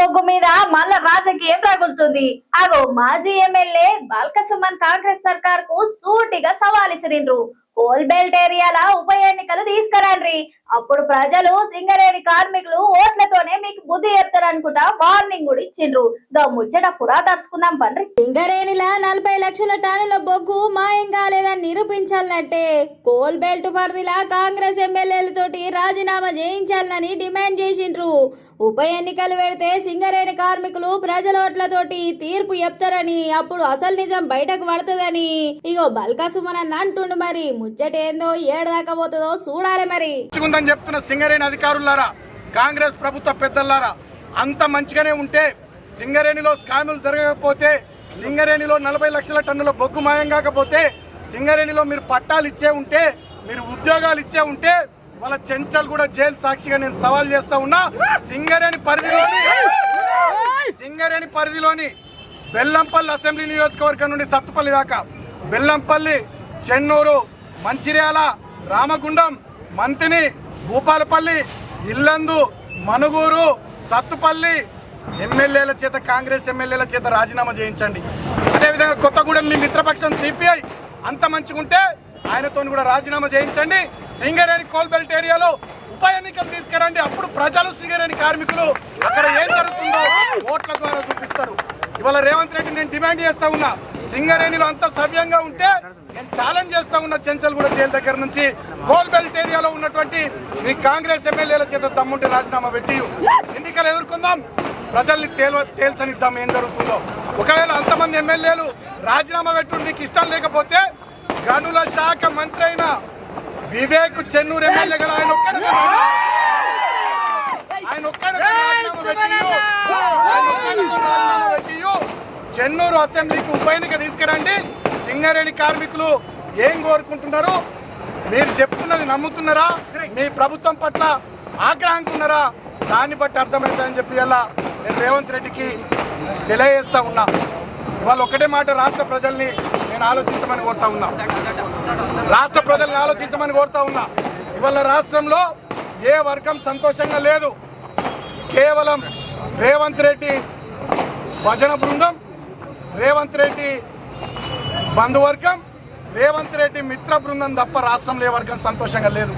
బొగ్గు మీద మళ్ళా రాజకీయం రగులుతుంది. అగో మాజీ ఎమ్మెల్యే బాల్క సుమన్ కాంగ్రెస్ సర్కార్ కు సూటిగా సవాల్ ఇసిరిండ్రు. కోల్ బెల్ట్ ఏరియాల ఉప ఎన్నికలు తీసుకురండ్రి, అప్పుడు ప్రజలు సింగరేణి కార్మికులు ఓట్లతోనే మీకు బుద్ధి చెప్తారనుకుంటా వార్నింగ్ కూడా ఇచ్చిండ్రు. దా ముచ్చట పురా తరుచుకుందాం పండ్రి. సింగరేణిలా 40 లక్షల టన్నుల బొగ్గు మాయం కాలేదని నిరూపించాలనంటే కోల్ బెల్ట్ పరిధిలా కాంగ్రెస్ ఎమ్మెల్యేలతోటి రాజీనామా చేయించాలని డిమాండ్ చేసిండ్రు. ఉప ఎన్నికలు పెడితే సింగరేణి కార్మికులు ప్రజల ఓట్లతోటి తీర్పు చెప్తారని, అప్పుడు అసలు నిజం బయటకు పడుతుందని ఇగో బల్కా సుమన్ అన్న అంటుండు. మరి ముచ్చటేందో ఏడదాకా పోతుందో చూడాలి. మరి చెప్తున్న సింగరేణి అధికారులారా, కాంగ్రెస్ ప్రభుత్వ పెద్దలారా, అంత మంచిగానే ఉంటే సింగరేణిలో స్కాములు జరగకపోతే, సింగరేణిలో 40 లక్షల టన్నుల బొగ్గు మాయం కాకపోతే, సింగరేణిలో మీరు పట్టాలు ఇచ్చే ఉంటే, మీరు ఉద్యోగాలు ఇచ్చే ఉంటే, వాళ్ళ చెంచల్ కూడా జైలు సాక్షిగా నేను సవాల్ చేస్తా ఉన్నా. సింగరేణి పరిధిలోని బెల్లంపల్లి అసెంబ్లీ నియోజకవర్గం నుండి సత్తుపల్లి దాకా, బెల్లంపల్లి, చెన్నూరు, మంచిర్యాల, రామగుండం, మంతిని, భూపాలపల్లి, ఇల్లందు, మనుగూరు, సత్తుపల్లి ఎమ్మెల్యేల చేత, కాంగ్రెస్ ఎమ్మెల్యేల చేత రాజీనామా చేయించండి. అదేవిధంగా కొత్తగూడెం మీ మిత్రపక్షం సిపిఐ అంత మంచిగుంటే ఆయనతో కూడా రాజీనామా చేయించండి. సింగరేణి కోల్ బెల్ట్ ఏరియాలో ఉప ఎన్నికలు తీసుకురండి, అప్పుడు ప్రజలు సింగరేణి కార్మికులు అక్కడ ఏం జరుగుతుందో ఓట్ల ద్వారా చూపిస్తారు. ఇవాళ రేవంత్ రెడ్డి నేను డిమాండ్ చేస్తా ఉన్నా, సింగరేణిలో అంత సవ్యంగా ఉంటే నేను ఛాలెంజ్ చేస్తా ఉన్నా, చెంచల్గూడ జైలు దగ్గర నుంచి కోల్ బెల్ట్ ఏరియాలో ఉన్నటువంటి మీ కాంగ్రెస్ ఎమ్మెల్యేల చేత దమ్ముంటే రాజీనామా పెట్టి ఎన్నికలు ఎదుర్కొందాం, ప్రజల్ని తేల్చనిద్దాం ఏం జరుగుతుందో. ఒకవేళ అంతమంది ఎమ్మెల్యేలు రాజీనామా పెట్టు నీకు ఇష్టం లేకపోతే, గనుల శాఖ మంత్రి అయిన వివేక్ చెన్నూరు ఎమ్మెల్యే కదా, ఆయన చెన్నూరు అసెంబ్లీకి ఉప ఎన్నిక తీసుకురండి. సింగరేణి కార్మికులు ఏం కోరుకుంటున్నారు, మీరు చెప్తున్నది నమ్ముతున్నారా, మీ ప్రభుత్వం పట్ల ఆగ్రహంగా ఉన్నారా, దాన్ని బట్టి అర్థమవుతుందని చెప్పి ఇలా నేను రేవంత్ రెడ్డికి తెలియజేస్తా ఉన్నా. ఇవాళ ఒకటే మాట రాష్ట్ర ప్రజల్ని నేను ఆలోచించమని కోరుతా ఉన్నా, రాష్ట్ర ప్రజల్ని ఆలోచించమని కోరుతా ఉన్నా. ఇవాళ రాష్ట్రంలో ఏ వర్గం సంతోషంగా లేదు, కేవలం రేవంత్ రెడ్డి భజన బృందం, రేవంత్ రెడ్డి బంధువర్గం, రేవంత్ రెడ్డి మిత్ర బృందం తప్ప రాష్ట్రంలో ఏ వర్గం సంతోషంగా లేదు.